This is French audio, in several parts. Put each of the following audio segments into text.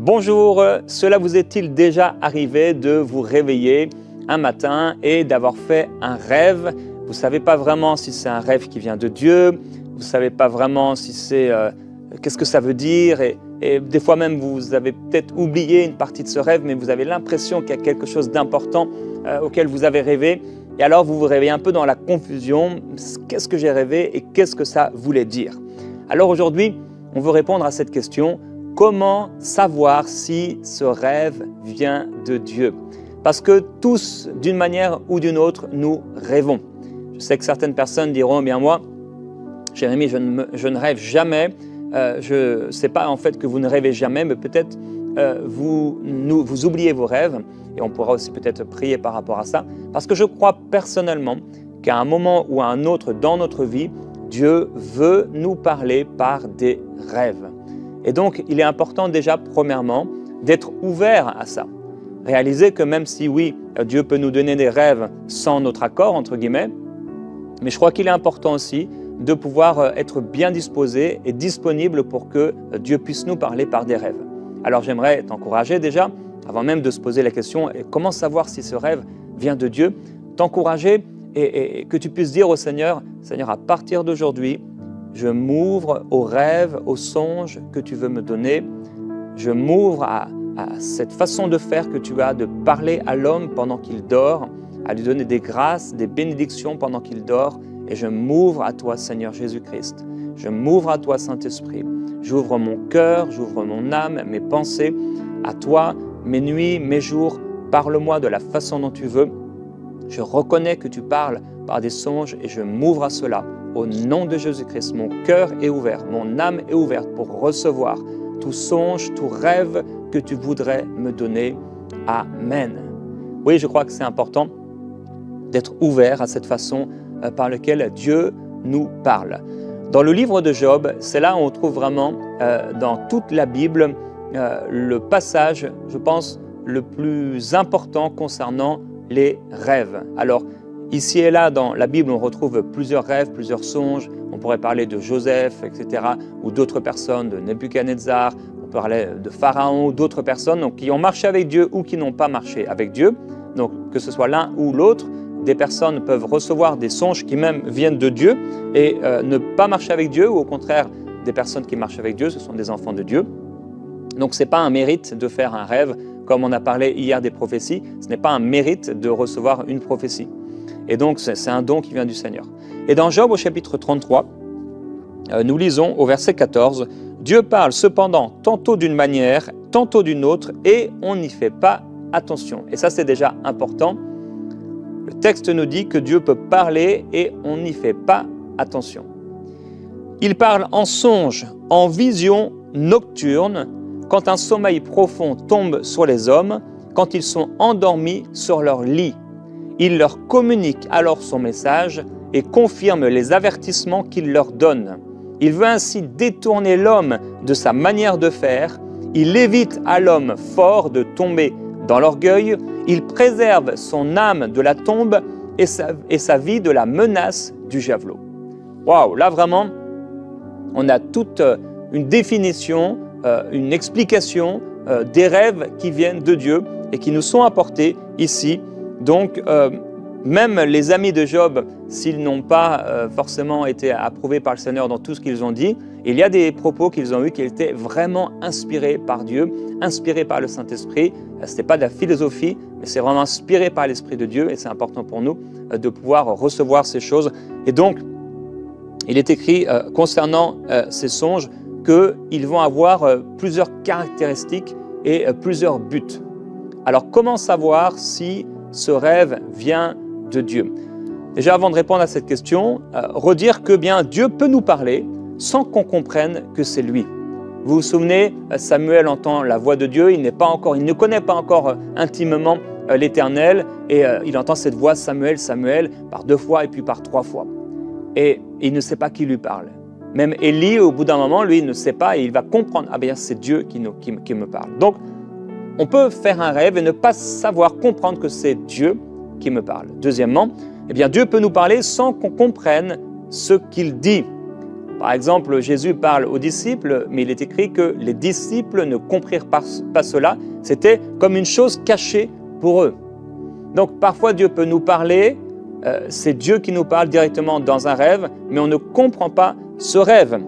Bonjour, cela vous est-il déjà arrivé de vous réveiller un matin et d'avoir fait un rêve? Vous ne savez pas vraiment si c'est un rêve qui vient de Dieu, vous ne savez pas vraiment si c'est qu'est-ce que ça veut dire et des fois même vous avez peut-être oublié une partie de ce rêve, mais vous avez l'impression qu'il y a quelque chose d'important auquel vous avez rêvé et alors vous vous réveillez un peu dans la confusion. Qu'est-ce que j'ai rêvé et qu'est-ce que ça voulait dire? Alors aujourd'hui, on veut répondre à cette question. Comment savoir si ce rêve vient de Dieu? Parce que tous, d'une manière ou d'une autre, nous rêvons. Je sais que certaines personnes diront, eh bien moi, Jérémie, je ne rêve jamais. Je ne sais pas en fait que vous ne rêvez jamais, mais peut-être vous oubliez vos rêves. Et on pourra aussi peut-être prier par rapport à ça. Parce que je crois personnellement qu'à un moment ou à un autre dans notre vie, Dieu veut nous parler par des rêves. Et donc, il est important déjà, premièrement, d'être ouvert à ça. Réaliser que même si, oui, Dieu peut nous donner des rêves sans notre accord, entre guillemets, mais je crois qu'il est important aussi de pouvoir être bien disposé et disponible pour que Dieu puisse nous parler par des rêves. Alors, j'aimerais t'encourager déjà, avant même de se poser la question « Comment savoir si ce rêve vient de Dieu ?» T'encourager et que tu puisses dire au Seigneur « Seigneur, à partir d'aujourd'hui, je m'ouvre aux rêves, aux songes que tu veux me donner. Je m'ouvre à cette façon de faire que tu as de parler à l'homme pendant qu'il dort, à lui donner des grâces, des bénédictions pendant qu'il dort. Et je m'ouvre à toi, Seigneur Jésus-Christ. Je m'ouvre à toi, Saint-Esprit. J'ouvre mon cœur, j'ouvre mon âme, mes pensées à toi, mes nuits, mes jours. Parle-moi de la façon dont tu veux. Je reconnais que tu parles par des songes et je m'ouvre à cela. Au nom de Jésus-Christ, mon cœur est ouvert, mon âme est ouverte pour recevoir tout songe, tout rêve que tu voudrais me donner. Amen. Oui, je crois que c'est important d'être ouvert à cette façon par laquelle Dieu nous parle. Dans le livre de Job, c'est là où on trouve vraiment dans toute la Bible le passage, je pense, le plus important concernant les rêves. Alors, ici et là, dans la Bible, on retrouve plusieurs rêves, plusieurs songes. On pourrait parler de Joseph, etc., ou d'autres personnes, de Nebuchadnezzar. On parlait de Pharaon, ou d'autres personnes donc, qui ont marché avec Dieu ou qui n'ont pas marché avec Dieu. Donc, que ce soit l'un ou l'autre, des personnes peuvent recevoir des songes qui même viennent de Dieu et ne pas marcher avec Dieu, ou au contraire, des personnes qui marchent avec Dieu, ce sont des enfants de Dieu. Donc, ce n'est pas un mérite de faire un rêve, comme on a parlé hier des prophéties. Ce n'est pas un mérite de recevoir une prophétie. Et donc, c'est un don qui vient du Seigneur. Et dans Job, au chapitre 33, nous lisons au verset 14, « Dieu parle cependant tantôt d'une manière, tantôt d'une autre, et on n'y fait pas attention. » Et ça, c'est déjà important. Le texte nous dit que Dieu peut parler et on n'y fait pas attention. Il parle en songe, en vision nocturne, quand un sommeil profond tombe sur les hommes, quand ils sont endormis sur leur lit. Il leur communique alors son message et confirme les avertissements qu'il leur donne. Il veut ainsi détourner l'homme de sa manière de faire. Il évite à l'homme fort de tomber dans l'orgueil. Il préserve son âme de la tombe et sa vie de la menace du javelot. Waouh, là vraiment, on a toute une définition, une explication des rêves qui viennent de Dieu et qui nous sont apportés ici. Donc, même les amis de Job, s'ils n'ont pas forcément été approuvés par le Seigneur dans tout ce qu'ils ont dit, il y a des propos qu'ils ont eus qui étaient vraiment inspirés par Dieu, inspirés par le Saint-Esprit. Ce n'était pas de la philosophie, mais c'est vraiment inspiré par l'Esprit de Dieu et c'est important pour nous de pouvoir recevoir ces choses. Et donc, il est écrit concernant ces songes qu'ils vont avoir plusieurs caractéristiques et plusieurs buts. Alors, comment savoir si ce rêve vient de Dieu? Déjà, avant de répondre à cette question, redire que bien Dieu peut nous parler sans qu'on comprenne que c'est lui. Vous vous souvenez, Samuel entend la voix de Dieu, il ne connaît pas encore intimement l'Éternel et il entend cette voix Samuel, Samuel par 2 fois et puis par 3 fois. Et il ne sait pas qui lui parle. Même Élie, au bout d'un moment, lui, il ne sait pas et il va comprendre, ah bien c'est Dieu qui me parle. Donc, on peut faire un rêve et ne pas savoir comprendre que c'est Dieu qui me parle. Deuxièmement, eh bien Dieu peut nous parler sans qu'on comprenne ce qu'il dit. Par exemple, Jésus parle aux disciples, mais il est écrit que les disciples ne comprirent pas cela. C'était comme une chose cachée pour eux. Donc parfois Dieu peut nous parler, c'est Dieu qui nous parle directement dans un rêve, mais on ne comprend pas ce rêve.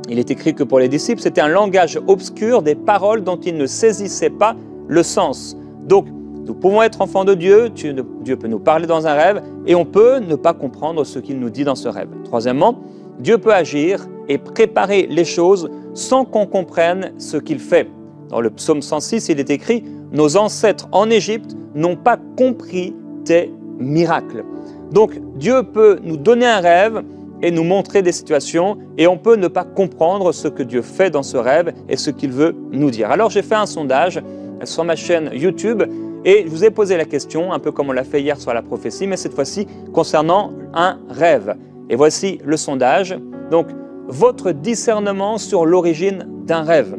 Il est écrit que pour les disciples, c'était un langage obscur, des paroles dont ils ne saisissaient pas le sens. Donc, nous pouvons être enfants de Dieu, Dieu peut nous parler dans un rêve, et on peut ne pas comprendre ce qu'il nous dit dans ce rêve. Troisièmement, Dieu peut agir et préparer les choses sans qu'on comprenne ce qu'il fait. Dans le psaume 106, il est écrit « Nos ancêtres en Égypte n'ont pas compris tes miracles ». Donc, Dieu peut nous donner un rêve et nous montrer des situations, et on peut ne pas comprendre ce que Dieu fait dans ce rêve et ce qu'il veut nous dire. Alors j'ai fait un sondage sur ma chaîne YouTube et je vous ai posé la question, un peu comme on l'a fait hier sur la prophétie, mais cette fois-ci concernant un rêve. Et voici le sondage. Donc, votre discernement sur l'origine d'un rêve.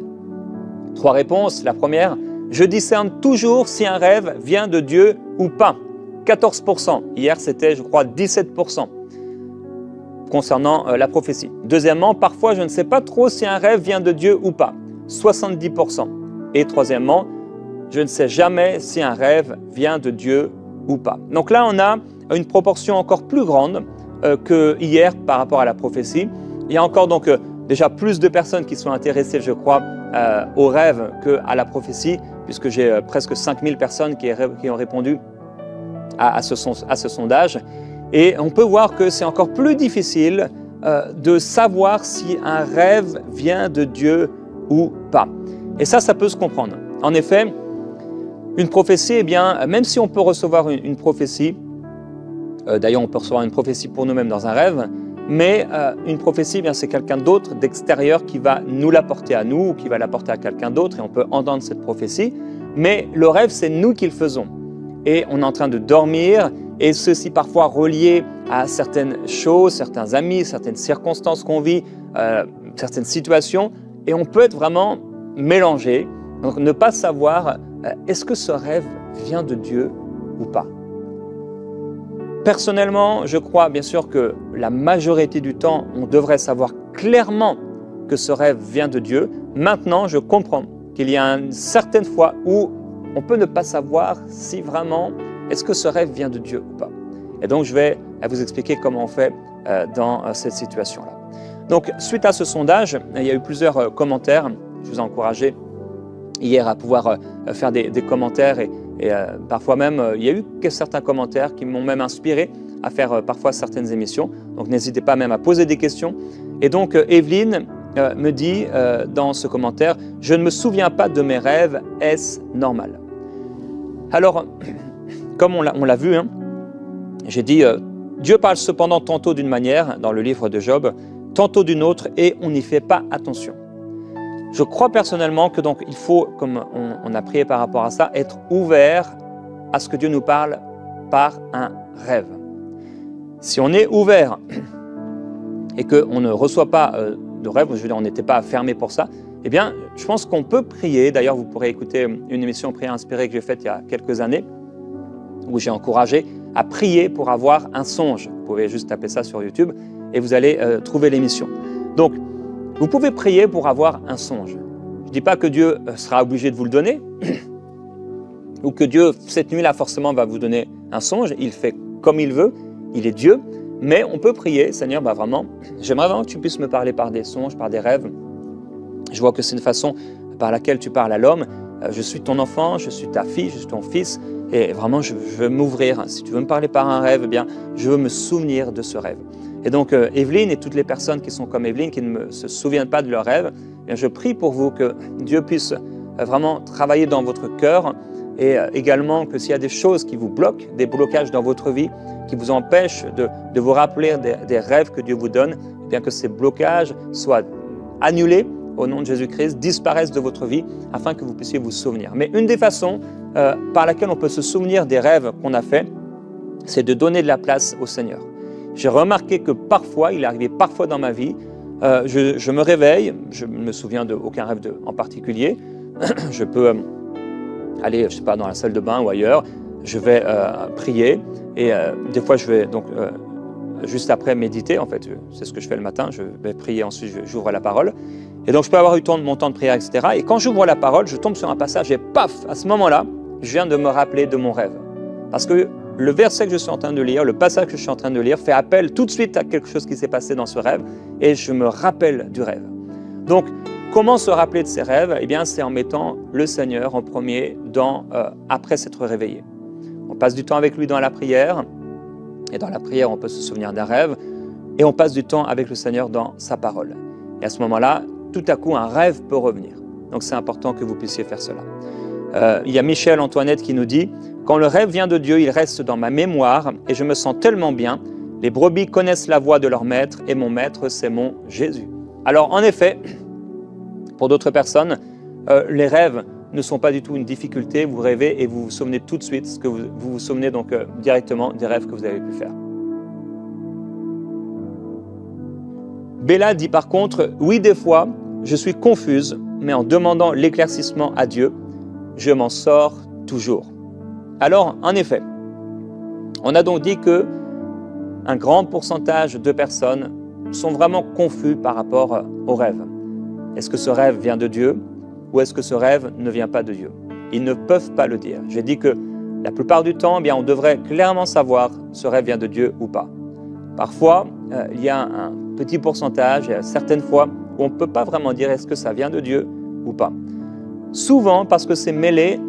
3 réponses. La première, je discerne toujours si un rêve vient de Dieu ou pas. 14%. Hier, c'était, je crois, 17%. Concernant la prophétie. Deuxièmement, parfois je ne sais pas trop si un rêve vient de Dieu ou pas, 70%. Et troisièmement, je ne sais jamais si un rêve vient de Dieu ou pas. Donc là, on a une proportion encore plus grande que hier par rapport à la prophétie. Il y a encore donc déjà plus de personnes qui sont intéressées, je crois, au rêve qu'à la prophétie, puisque j'ai presque 5000 personnes qui ont répondu à ce sondage. Et on peut voir que c'est encore plus difficile de savoir si un rêve vient de Dieu ou pas. Et ça peut se comprendre. En effet, une prophétie, eh bien, même si on peut recevoir une prophétie, d'ailleurs on peut recevoir une prophétie pour nous-mêmes dans un rêve, mais une prophétie, eh bien, c'est quelqu'un d'autre d'extérieur qui va nous l'apporter à nous ou qui va l'apporter à quelqu'un d'autre et on peut entendre cette prophétie. Mais le rêve, c'est nous qui le faisons. Et on est en train de dormir, et ceci parfois relié à certaines choses, certains amis, certaines circonstances qu'on vit, certaines situations, et on peut être vraiment mélangé, donc ne pas savoir est-ce que ce rêve vient de Dieu ou pas. Personnellement, je crois bien sûr que la majorité du temps, on devrait savoir clairement que ce rêve vient de Dieu. Maintenant, je comprends qu'il y a une certaine fois où on peut ne pas savoir si vraiment est-ce que ce rêve vient de Dieu ou pas. Et donc, je vais vous expliquer comment on fait dans cette situation-là. Donc, suite à ce sondage, il y a eu plusieurs commentaires. Je vous ai encouragé hier à pouvoir faire des commentaires et parfois même, il y a eu certains commentaires qui m'ont même inspiré à faire parfois certaines émissions. Donc, n'hésitez pas même à poser des questions. Et donc, Evelyne me dit dans ce commentaire « Je ne me souviens pas de mes rêves, est-ce normal ?» Alors, comme on l'a vu, hein, j'ai dit Dieu parle cependant tantôt d'une manière dans le livre de Job, tantôt d'une autre et on n'y fait pas attention. Je crois personnellement que donc il faut, comme on a prié par rapport à ça, être ouvert à ce que Dieu nous parle par un rêve. Si on est ouvert et qu'on ne reçoit pas de rêve, je veux dire on n'était pas fermé pour ça, eh bien je pense qu'on peut prier. D'ailleurs vous pourrez écouter une émission Prière inspirée que j'ai faite il y a quelques années où j'ai encouragé à prier pour avoir un songe. Vous pouvez juste taper ça sur YouTube et vous allez trouver l'émission. Donc, vous pouvez prier pour avoir un songe. Je ne dis pas que Dieu sera obligé de vous le donner ou que Dieu, cette nuit-là, forcément, va vous donner un songe. Il fait comme il veut, il est Dieu. Mais on peut prier, Seigneur, vraiment, j'aimerais vraiment que tu puisses me parler par des songes, par des rêves. Je vois que c'est une façon par laquelle tu parles à l'homme. Je suis ton enfant, je suis ta fille, je suis ton fils. Et vraiment, je veux m'ouvrir. Si tu veux me parler par un rêve, eh bien, je veux me souvenir de ce rêve. Et donc, Evelyne et toutes les personnes qui sont comme Evelyne, qui ne se souviennent pas de leur rêve, eh bien, je prie pour vous que Dieu puisse vraiment travailler dans votre cœur et également que s'il y a des choses qui vous bloquent, des blocages dans votre vie, qui vous empêchent de vous rappeler des rêves que Dieu vous donne, eh bien que ces blocages soient annulés au nom de Jésus-Christ, disparaissent de votre vie afin que vous puissiez vous souvenir. Mais une des façons par laquelle on peut se souvenir des rêves qu'on a faits, c'est de donner de la place au Seigneur. J'ai remarqué que parfois, il est arrivé parfois dans ma vie, je me réveille, je ne me souviens d'aucun rêve en particulier, je peux aller, je ne sais pas, dans la salle de bain ou ailleurs, je vais prier et des fois je vais donc juste après méditer, en fait, c'est ce que je fais le matin, je vais prier, ensuite j'ouvre la parole. Et donc je peux avoir eu mon temps de prière, etc. Et quand j'ouvre la parole, je tombe sur un passage et paf, à ce moment-là, je viens de me rappeler de mon rêve. Parce que le verset que je suis en train de lire, le passage que je suis en train de lire, fait appel tout de suite à quelque chose qui s'est passé dans ce rêve et je me rappelle du rêve. Donc, comment se rappeler de ses rêves? Eh bien, c'est en mettant le Seigneur en premier après s'être réveillé. On passe du temps avec lui dans la prière, et dans la prière, on peut se souvenir d'un rêve, et on passe du temps avec le Seigneur dans sa parole. Et à ce moment-là, tout à coup, un rêve peut revenir. Donc, c'est important que vous puissiez faire cela. Il y a Michel Antoinette qui nous dit « Quand le rêve vient de Dieu, il reste dans ma mémoire, et je me sens tellement bien. Les brebis connaissent la voix de leur maître, et mon maître, c'est mon Jésus. » Alors, en effet, pour d'autres personnes, les rêves ne sont pas du tout une difficulté. Vous rêvez et vous vous souvenez tout de suite, vous vous souvenez donc directement des rêves que vous avez pu faire. Bella dit par contre, oui, des fois, je suis confuse, mais en demandant l'éclaircissement à Dieu, je m'en sors toujours. Alors, en effet, on a donc dit que un grand pourcentage de personnes sont vraiment confus par rapport au rêve. Est-ce que ce rêve vient de Dieu ou est-ce que ce rêve ne vient pas de Dieu? Ils ne peuvent pas le dire. J'ai dit que la plupart du temps, eh bien, on devrait clairement savoir si ce rêve vient de Dieu ou pas. Parfois, il y a un petit pourcentage, et certaines fois, où on ne peut pas vraiment dire est-ce que ça vient de Dieu ou pas. Souvent, parce que c'est mêlé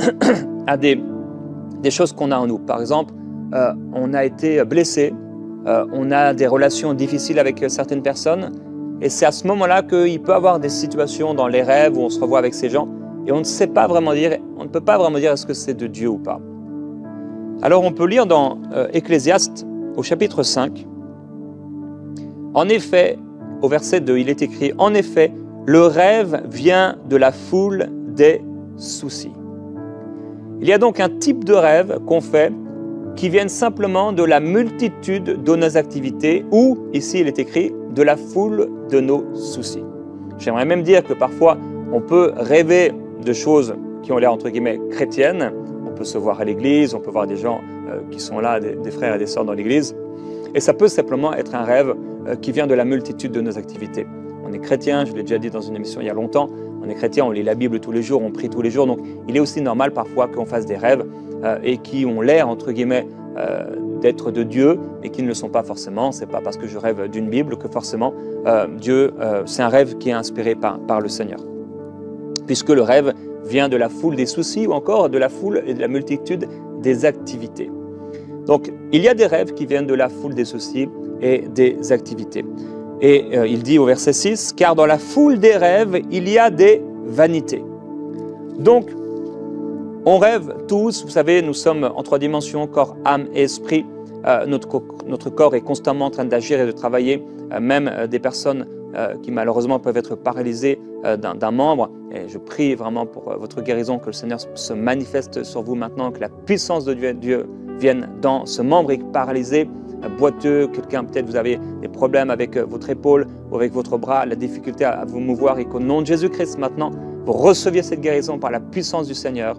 à des choses qu'on a en nous. Par exemple, on a été blessé, on a des relations difficiles avec certaines personnes, et c'est à ce moment-là qu'il peut y avoir des situations dans les rêves où on se revoit avec ces gens, et on ne sait pas vraiment dire, on ne peut pas vraiment dire est-ce que c'est de Dieu ou pas. Alors on peut lire dans Ecclésiaste, au chapitre 5, en effet, au verset 2, il est écrit « En effet, le rêve vient de la foule des soucis. » Il y a donc un type de rêve qu'on fait qui viennent simplement de la multitude de nos activités ou, ici il est écrit, de la foule de nos soucis. J'aimerais même dire que parfois, on peut rêver de choses qui ont l'air entre guillemets chrétiennes. On peut se voir à l'église, on peut voir des gens qui sont là, des frères et des sœurs dans l'église. Et ça peut simplement être un rêve qui vient de la multitude de nos activités. On est chrétien, je l'ai déjà dit dans une émission il y a longtemps, on est chrétien, on lit la Bible tous les jours, on prie tous les jours, donc il est aussi normal parfois qu'on fasse des rêves et qui ont l'air, entre guillemets, d'être de Dieu et qui ne le sont pas forcément. C'est pas parce que je rêve d'une Bible que forcément Dieu, c'est un rêve qui est inspiré par le Seigneur. Puisque le rêve vient de la foule des soucis ou encore de la foule et de la multitude des activités. Donc, il y a des rêves qui viennent de la foule des soucis et des activités. Et il dit au verset 6, « Car dans la foule des rêves, il y a des vanités. » Donc, on rêve tous, vous savez, nous sommes en 3 dimensions, corps, âme et esprit. Notre corps est constamment en train d'agir et de travailler, même des personnes qui malheureusement peuvent être paralysées d'un membre. Et je prie vraiment pour votre guérison, que le Seigneur se manifeste sur vous maintenant, que la puissance de Dieu vienne dans ce membre paralysé, boiteux, quelqu'un peut-être vous avez des problèmes avec votre épaule ou avec votre bras, la difficulté à vous mouvoir, et qu'au nom de Jésus-Christ maintenant, vous receviez cette guérison par la puissance du Seigneur.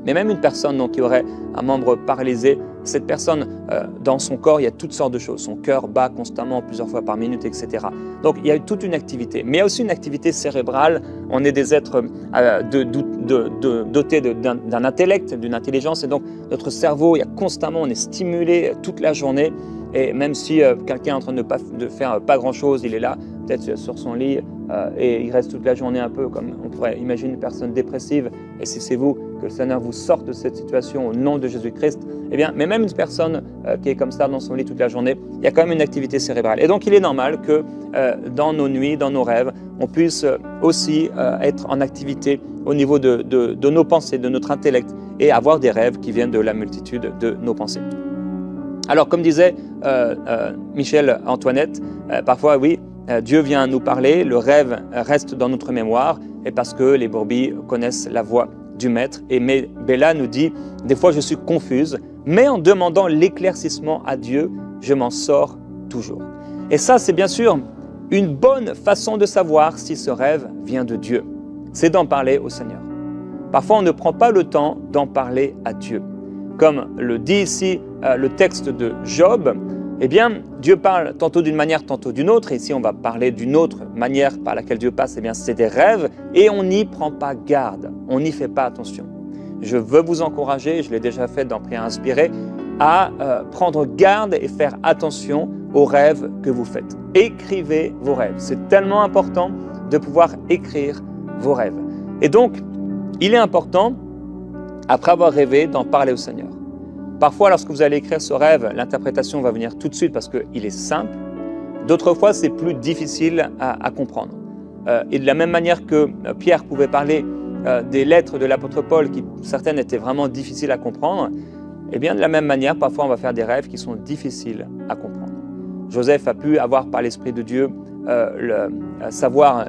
Mais même une personne donc, qui aurait un membre paralysé, cette personne, dans son corps, il y a toutes sortes de choses. Son cœur bat constamment plusieurs fois par minute, etc. Donc il y a toute une activité. Mais il y a aussi une activité cérébrale. On est des êtres dotés d'un intellect, d'une intelligence. Et donc notre cerveau, il y a constamment, on est stimulé toute la journée. Et même si quelqu'un est en train de faire pas grand-chose, il est là, peut-être sur son lit, et il reste toute la journée un peu comme on pourrait imaginer une personne dépressive. Et si c'est vous, que le Seigneur vous sorte de cette situation au nom de Jésus-Christ, eh bien, mais même une personne qui est comme ça dans son lit toute la journée, il y a quand même une activité cérébrale. Et donc, il est normal que dans nos nuits, dans nos rêves, on puisse aussi être en activité au niveau de nos pensées, de notre intellect, et avoir des rêves qui viennent de la multitude de nos pensées. Alors, comme disait Michel Antoinette, parfois, oui, Dieu vient nous parler, le rêve reste dans notre mémoire, et parce que les brebis connaissent la voix du maître. Et Bella nous dit, des fois je suis confuse, mais en demandant l'éclaircissement à Dieu, je m'en sors toujours. Et ça, c'est bien sûr une bonne façon de savoir si ce rêve vient de Dieu. C'est d'en parler au Seigneur. Parfois, on ne prend pas le temps d'en parler à Dieu. Comme le dit ici le texte de Job, Eh bien, Dieu parle tantôt d'une manière, tantôt d'une autre. Et ici, on va parler d'une autre manière par laquelle Dieu passe. Eh bien, c'est des rêves et on n'y prend pas garde. On n'y fait pas attention. Je veux vous encourager, je l'ai déjà fait dans Prière inspirée, à prendre garde et faire attention aux rêves que vous faites. Écrivez vos rêves. C'est tellement important de pouvoir écrire vos rêves. Et donc, il est important, après avoir rêvé, d'en parler au Seigneur. Parfois, lorsque vous allez écrire ce rêve, l'interprétation va venir tout de suite parce qu'il est simple. D'autres fois, c'est plus difficile à comprendre. Et de la même manière que Pierre pouvait parler des lettres de l'apôtre Paul, qui certaines étaient vraiment difficiles à comprendre, et bien de la même manière, parfois on va faire des rêves qui sont difficiles à comprendre. Joseph a pu avoir par l'Esprit de Dieu savoir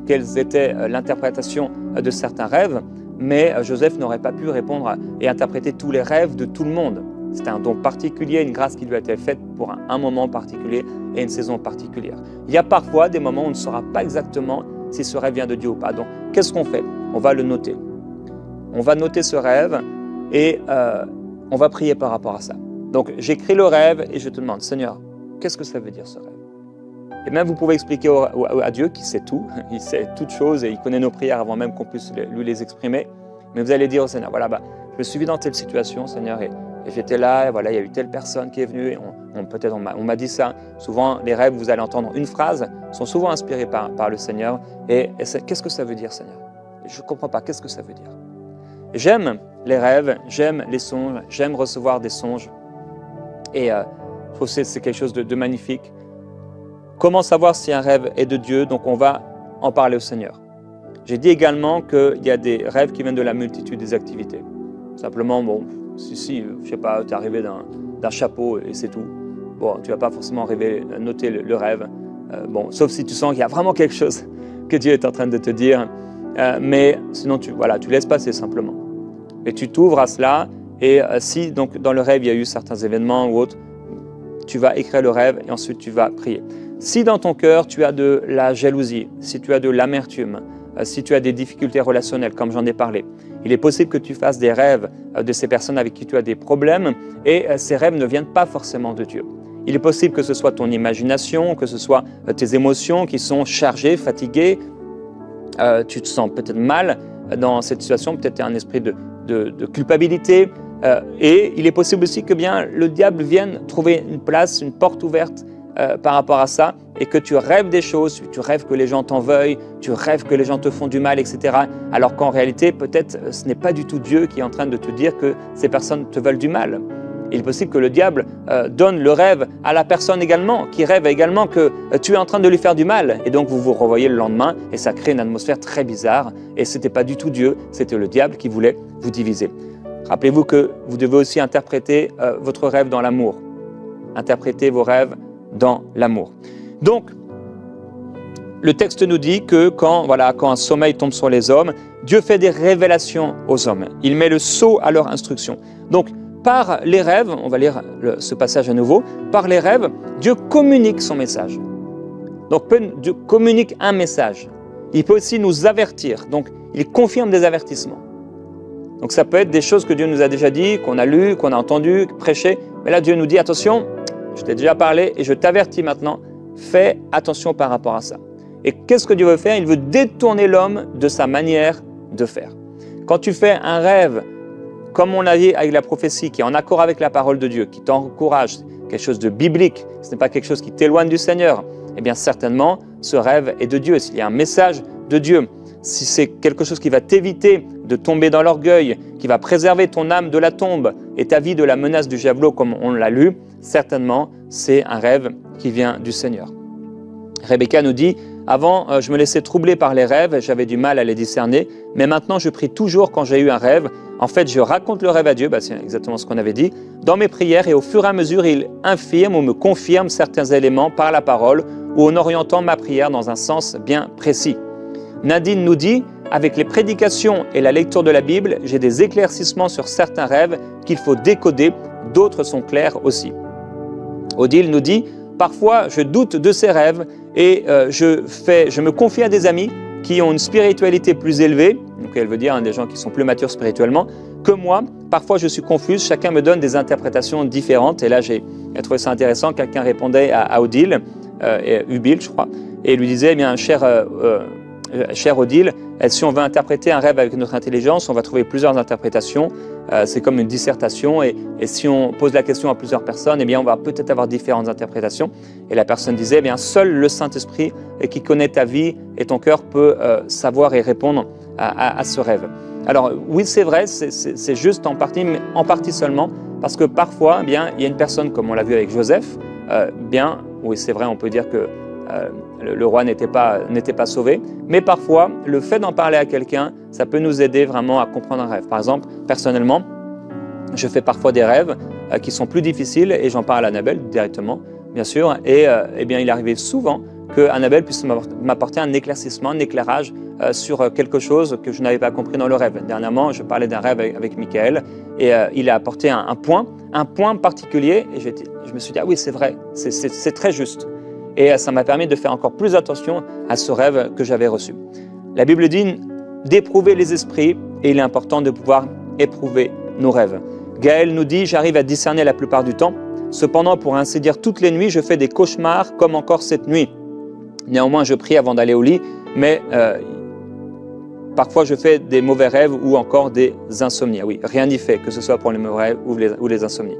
quelles étaient l'interprétation de certains rêves, mais Joseph n'aurait pas pu répondre et interpréter tous les rêves de tout le monde. C'était un don particulier, une grâce qui lui a été faite pour un moment particulier et une saison particulière. Il y a parfois des moments où on ne saura pas exactement si ce rêve vient de Dieu ou pas. Donc, qu'est-ce qu'on fait? On va le noter. On va noter ce rêve et on va prier par rapport à ça. Donc, j'écris le rêve et je te demande, Seigneur, qu'est-ce que ça veut dire ce rêve? Et même vous pouvez expliquer à Dieu qui sait tout, il sait toutes choses et il connaît nos prières avant même qu'on puisse lui les exprimer. Mais vous allez dire au Seigneur, voilà, je me suis vu dans telle situation, Seigneur, et j'étais là, et voilà, il y a eu telle personne qui est venue, et peut-être on m'a dit ça. Souvent, les rêves, vous allez entendre une phrase, sont souvent inspirés par le Seigneur. Et qu'est-ce que ça veut dire, Seigneur? Je ne comprends pas, qu'est-ce que ça veut dire? J'aime les rêves, j'aime les songes, j'aime recevoir des songes. Et je trouve que c'est quelque chose de magnifique. Comment savoir si un rêve est de Dieu? Donc on va en parler au Seigneur. J'ai dit également qu'il y a des rêves qui viennent de la multitude des activités. Simplement, si je sais pas, tu es arrivé d'un chapeau et c'est tout. Bon, tu ne vas pas forcément noter le rêve. Sauf si tu sens qu'il y a vraiment quelque chose que Dieu est en train de te dire. Mais sinon, tu laisses passer simplement. Et tu t'ouvres à cela. Et si donc, dans le rêve, il y a eu certains événements ou autres, tu vas écrire le rêve et ensuite tu vas prier. Si dans ton cœur, tu as de la jalousie, si tu as de l'amertume, si tu as des difficultés relationnelles, comme j'en ai parlé, il est possible que tu fasses des rêves de ces personnes avec qui tu as des problèmes et ces rêves ne viennent pas forcément de Dieu. Il est possible que ce soit ton imagination, que ce soit tes émotions qui sont chargées, fatiguées, tu te sens peut-être mal dans cette situation, peut-être tu as un esprit de culpabilité et il est possible aussi que bien le diable vienne trouver une place, une porte ouverte par rapport à ça et que tu rêves des choses, tu rêves que les gens t'en veuillent, tu rêves que les gens te font du mal, etc. Alors qu'en réalité, peut-être ce n'est pas du tout Dieu qui est en train de te dire que ces personnes te veulent du mal. Il est possible que le diable donne le rêve à la personne également, qui rêve également que tu es en train de lui faire du mal. Et donc vous vous revoyez le lendemain et ça crée une atmosphère très bizarre. Et ce n'était pas du tout Dieu, c'était le diable qui voulait vous diviser. Rappelez-vous que vous devez aussi interpréter votre rêve dans l'amour. Interprétez vos rêves dans l'amour. Donc, le texte nous dit que quand un sommeil tombe sur les hommes, Dieu fait des révélations aux hommes. Il met le sceau à leur instruction. Donc, par les rêves, on va lire ce passage à nouveau, par les rêves, Dieu communique son message. Donc, Dieu communique un message. Il peut aussi nous avertir. Donc, il confirme des avertissements. Donc, ça peut être des choses que Dieu nous a déjà dit, qu'on a lu, qu'on a entendu, prêché. Mais là, Dieu nous dit, attention, je t'ai déjà parlé et je t'avertis maintenant, fais attention par rapport à ça. Et qu'est-ce que Dieu veut faire? Il veut détourner l'homme de sa manière de faire. Quand tu fais un rêve, comme on l'a dit avec la prophétie, qui est en accord avec la parole de Dieu, qui t'encourage, quelque chose de biblique, ce n'est pas quelque chose qui t'éloigne du Seigneur, eh bien certainement, ce rêve est de Dieu. S'il y a un message de Dieu, si c'est quelque chose qui va t'éviter de tomber dans l'orgueil, qui va préserver ton âme de la tombe et ta vie de la menace du javelot, comme on l'a lu, certainement, c'est un rêve qui vient du Seigneur. Rebecca nous dit, avant, je me laissais troubler par les rêves, j'avais du mal à les discerner, mais maintenant, je prie toujours quand j'ai eu un rêve. En fait, je raconte le rêve à Dieu, c'est exactement ce qu'on avait dit, dans mes prières, et au fur et à mesure, il infirme ou me confirme certains éléments par la parole ou en orientant ma prière dans un sens bien précis. Nadine nous dit, avec les prédications et la lecture de la Bible, j'ai des éclaircissements sur certains rêves qu'il faut décoder, d'autres sont clairs aussi. Odile nous dit, parfois je doute de ces rêves et je me confie à des amis qui ont une spiritualité plus élevée, donc elle veut dire des gens qui sont plus matures spirituellement, que moi. Parfois, je suis confuse, chacun me donne des interprétations différentes. Et là, j'ai trouvé ça intéressant. Quelqu'un répondait à Odile, Ubil, je crois, et il lui disait, eh bien, cher Odile, si on veut interpréter un rêve avec notre intelligence, on va trouver plusieurs interprétations. C'est comme une dissertation. Et si on pose la question à plusieurs personnes, eh bien, on va peut-être avoir différentes interprétations. Et la personne disait, eh bien, seul le Saint-Esprit qui connaît ta vie et ton cœur peut savoir et répondre à ce rêve. Alors oui, c'est vrai, c'est juste en partie, mais en partie seulement, parce que parfois, eh bien, il y a une personne, comme on l'a vu avec Joseph, oui, c'est vrai, on peut dire que le roi n'était pas sauvé, mais parfois, le fait d'en parler à quelqu'un, ça peut nous aider vraiment à comprendre un rêve. Par exemple, personnellement, je fais parfois des rêves qui sont plus difficiles et j'en parle à Annabelle directement, bien sûr, et eh bien, il arrivait souvent que Annabelle puisse m'apporter un éclaircissement, un éclairage sur quelque chose que je n'avais pas compris dans le rêve. Dernièrement, je parlais d'un rêve avec Michael et il a apporté un point particulier et je me suis dit, ah oui, c'est vrai, c'est très juste. Et ça m'a permis de faire encore plus attention à ce rêve que j'avais reçu. La Bible dit d'éprouver les esprits et il est important de pouvoir éprouver nos rêves. Gaël nous dit, j'arrive à discerner la plupart du temps. Cependant, pour ainsi dire, toutes les nuits, je fais des cauchemars comme encore cette nuit. Néanmoins, je prie avant d'aller au lit, mais parfois je fais des mauvais rêves ou encore des insomnies. Oui, rien n'y fait, que ce soit pour les mauvais rêves ou les insomnies.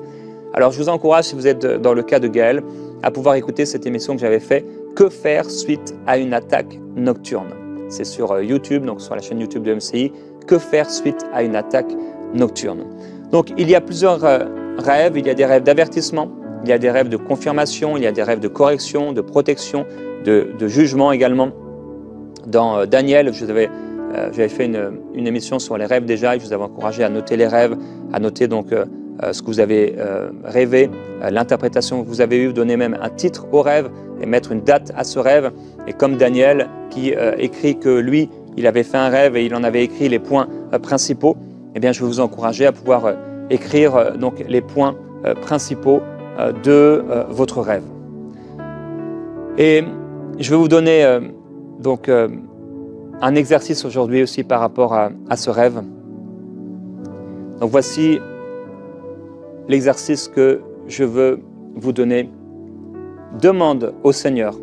Alors, je vous encourage, si vous êtes dans le cas de Gaël, à pouvoir écouter cette émission que j'avais faite, « Que faire suite à une attaque nocturne ?» C'est sur YouTube, donc sur la chaîne YouTube de MCI, « Que faire suite à une attaque nocturne ?» Donc, il y a plusieurs rêves. Il y a des rêves d'avertissement, il y a des rêves de confirmation, il y a des rêves de correction, de protection, de jugement également. Dans Daniel, j'avais fait une émission sur les rêves déjà et je vous avais encouragé à noter les rêves, à noter donc ce que vous avez rêvé, l'interprétation que vous avez eue, donner même un titre au rêve et mettre une date à ce rêve. Et comme Daniel qui écrit que lui, il avait fait un rêve et il en avait écrit les points principaux, eh bien, je vais vous encourager à pouvoir écrire donc les points principaux de votre rêve. Et je vais vous donner donc un exercice aujourd'hui aussi par rapport à ce rêve. Donc voici l'exercice que je veux vous donner. Demande au Seigneur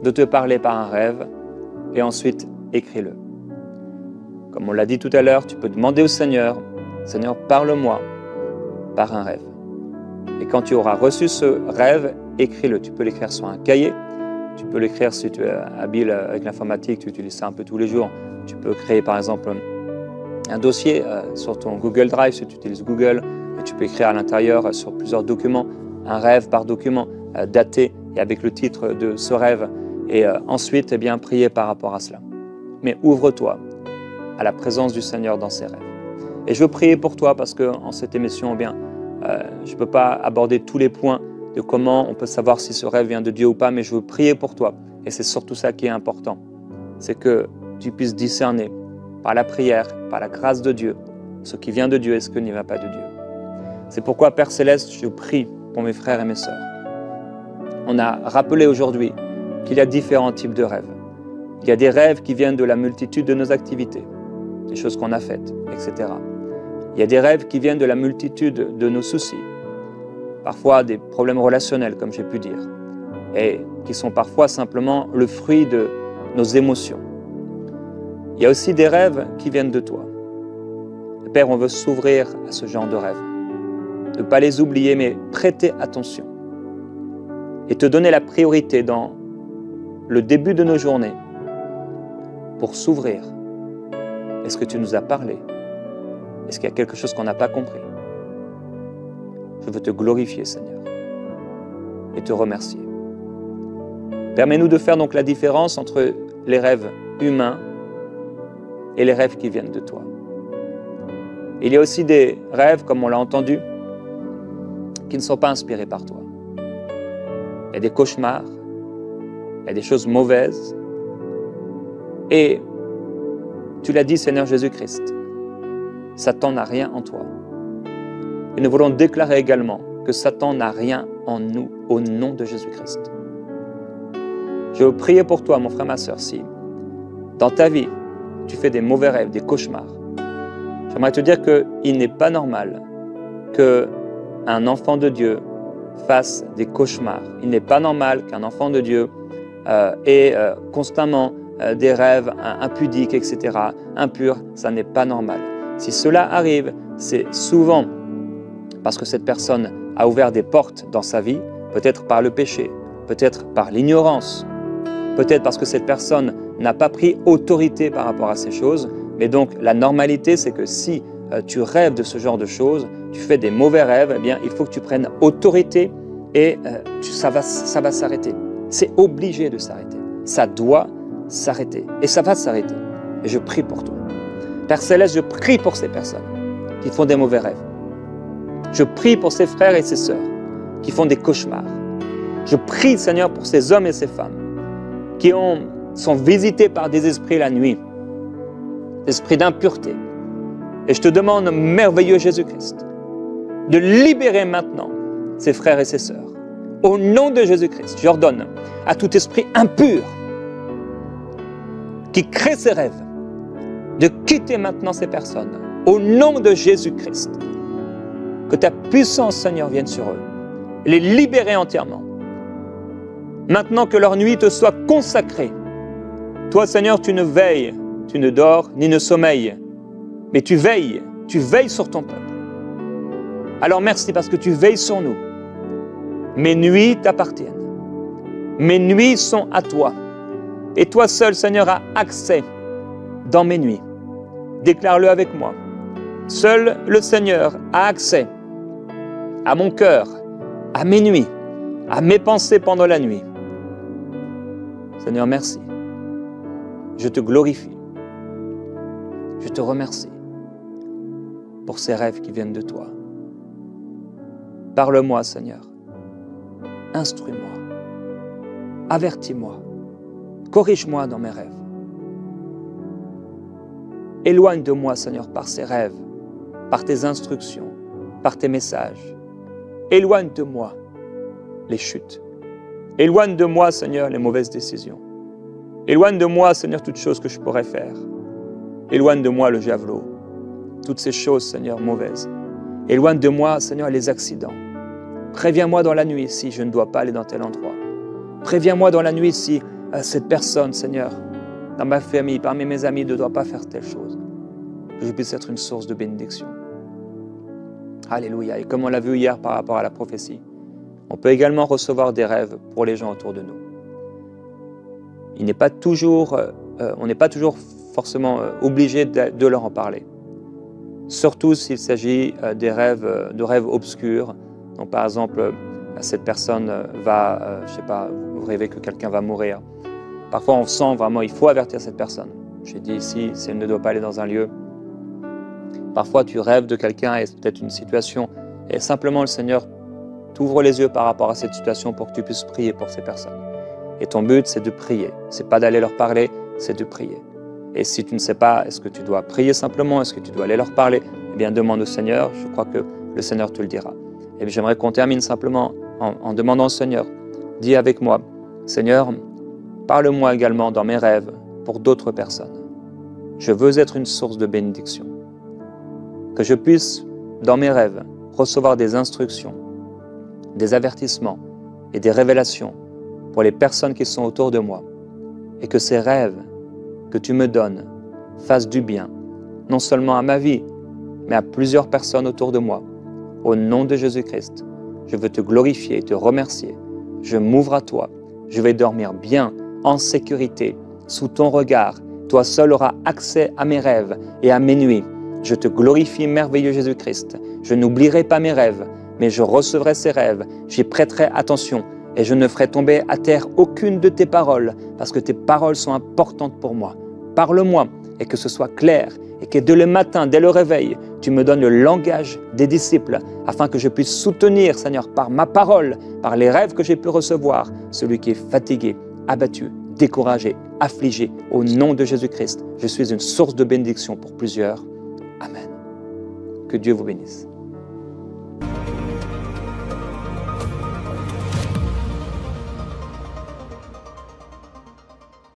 de te parler par un rêve et ensuite écris-le. Comme on l'a dit tout à l'heure, tu peux demander au Seigneur, « Seigneur, parle-moi par un rêve ». Et quand tu auras reçu ce rêve, écris-le. Tu peux l'écrire sur un cahier, tu peux l'écrire si tu es habile avec l'informatique, tu utilises ça un peu tous les jours. Tu peux créer par exemple un dossier sur ton Google Drive si tu utilises Google. Et tu peux écrire à l'intérieur sur plusieurs documents, un rêve par document, daté et avec le titre de ce rêve. Et ensuite, eh bien, prier par rapport à cela. Mais ouvre-toi à la présence du Seigneur dans ses rêves. Et je veux prier pour toi parce qu'en cette émission, eh bien, je ne peux pas aborder tous les points de comment on peut savoir si ce rêve vient de Dieu ou pas, mais je veux prier pour toi. Et c'est surtout ça qui est important. C'est que tu puisses discerner par la prière, par la grâce de Dieu, ce qui vient de Dieu et ce qui n'y va pas de Dieu. C'est pourquoi, Père Céleste, je prie pour mes frères et mes sœurs. On a rappelé aujourd'hui qu'il y a différents types de rêves. Il y a des rêves qui viennent de la multitude de nos activités, des choses qu'on a faites, etc. Il y a des rêves qui viennent de la multitude de nos soucis, parfois des problèmes relationnels, comme j'ai pu dire, et qui sont parfois simplement le fruit de nos émotions. Il y a aussi des rêves qui viennent de toi. Père, on veut s'ouvrir à ce genre de rêves, ne pas les oublier, mais prêter attention et te donner la priorité dans le début de nos journées pour s'ouvrir. Est-ce que tu nous as parlé? Est-ce qu'il y a quelque chose qu'on n'a pas compris? Je veux te glorifier, Seigneur, et te remercier. Permets-nous de faire donc la différence entre les rêves humains et les rêves qui viennent de toi. Il y a aussi des rêves, comme on l'a entendu, qui ne sont pas inspirés par toi. Il y a des cauchemars, il y a des choses mauvaises. Et tu l'as dit, Seigneur Jésus-Christ, Satan n'a rien en toi. Et nous voulons déclarer également que Satan n'a rien en nous, au nom de Jésus-Christ. Je veux prier pour toi, mon frère, ma sœur, si dans ta vie, tu fais des mauvais rêves, des cauchemars, J'aimerais te dire qu'il n'est pas normal qu'un enfant de Dieu fasse des cauchemars. Il n'est pas normal qu'un enfant de Dieu ait constamment des rêves impudiques, etc., impurs. Ça n'est pas normal. Si cela arrive, c'est souvent parce que cette personne a ouvert des portes dans sa vie, peut-être par le péché, peut-être par l'ignorance, peut-être parce que cette personne n'a pas pris autorité par rapport à ces choses. Mais donc, la normalité, c'est que si tu rêves de ce genre de choses, tu fais des mauvais rêves, eh bien, il faut que tu prennes autorité et ça va s'arrêter. C'est obligé de s'arrêter. Ça doit s'arrêter. Et ça va s'arrêter. Et je prie pour toi. Père Céleste, je prie pour ces personnes qui font des mauvais rêves. Je prie pour ces frères et ces sœurs qui font des cauchemars. Je prie, Seigneur, pour ces hommes et ces femmes qui sont visités par des esprits la nuit, des esprits d'impureté. Et je te demande, merveilleux Jésus-Christ, de libérer maintenant ces frères et ces sœurs. Au nom de Jésus-Christ, j'ordonne à tout esprit impur qui crée ces rêves de quitter maintenant ces personnes. Au nom de Jésus-Christ, que ta puissance, Seigneur, vienne sur eux. Les libérer entièrement. Maintenant que leur nuit te soit consacrée. Toi, Seigneur, tu ne veilles, tu ne dors ni ne sommeilles, mais tu veilles sur ton peuple. Alors merci parce que tu veilles sur nous. Mes nuits t'appartiennent. Mes nuits sont à toi. Et toi seul, Seigneur, as accès dans mes nuits. Déclare-le avec moi. Seul le Seigneur a accès à mon cœur, à mes nuits, à mes pensées pendant la nuit. Seigneur, merci. Je te glorifie. Je te remercie pour ces rêves qui viennent de toi. Parle-moi, Seigneur. Instruis-moi. Avertis-moi. Corrige-moi dans mes rêves. Éloigne de moi, Seigneur, par ces rêves, par tes instructions, par tes messages. Éloigne de moi les chutes. Éloigne de moi, Seigneur, les mauvaises décisions. Éloigne de moi, Seigneur, toutes choses que je pourrais faire. Éloigne de moi le javelot. Toutes ces choses, Seigneur, mauvaises. Éloigne de moi, Seigneur, les accidents. Préviens-moi dans la nuit si je ne dois pas aller dans tel endroit. Préviens-moi dans la nuit si cette personne, Seigneur, dans ma famille, parmi mes amis, ne doit pas faire telle chose. Que je puisse être une source de bénédiction. Alléluia. Et comme on l'a vu hier par rapport à la prophétie, on peut également recevoir des rêves pour les gens autour de nous. On n'est pas toujours forcément obligé de leur en parler. Surtout s'il s'agit de rêves obscurs. Donc par exemple, cette personne va, je ne sais pas, vous rêvez que quelqu'un va mourir. Parfois on sent vraiment, il faut avertir cette personne. J'ai dit ici, si elle ne doit pas aller dans un lieu. Parfois tu rêves de quelqu'un et c'est peut-être une situation et simplement le Seigneur t'ouvre les yeux par rapport à cette situation pour que tu puisses prier pour ces personnes. Et ton but, c'est de prier. Ce n'est pas d'aller leur parler, c'est de prier. Et si tu ne sais pas, est-ce que tu dois prier simplement, est-ce que tu dois aller leur parler, eh bien demande au Seigneur, je crois que le Seigneur te le dira. Et bien j'aimerais qu'on termine simplement en demandant au Seigneur, dis avec moi, Seigneur, parle-moi également dans mes rêves pour d'autres personnes. Je veux être une source de bénédiction. Que je puisse, dans mes rêves, recevoir des instructions, des avertissements et des révélations pour les personnes qui sont autour de moi. Et que ces rêves que tu me donnes fassent du bien, non seulement à ma vie, mais à plusieurs personnes autour de moi. Au nom de Jésus-Christ, je veux te glorifier et te remercier. Je m'ouvre à toi. Je vais dormir bien, en sécurité, sous ton regard. Toi seul auras accès à mes rêves et à mes nuits. Je te glorifie, merveilleux Jésus-Christ. Je n'oublierai pas mes rêves, mais je recevrai ces rêves. J'y prêterai attention et je ne ferai tomber à terre aucune de tes paroles, parce que tes paroles sont importantes pour moi. Parle-moi et que ce soit clair, et que dès le matin, dès le réveil, tu me donnes le langage des disciples, afin que je puisse soutenir, Seigneur, par ma parole, par les rêves que j'ai pu recevoir, celui qui est fatigué, abattu, découragé, affligé. Au nom de Jésus-Christ, je suis une source de bénédiction pour plusieurs. Amen. Que Dieu vous bénisse.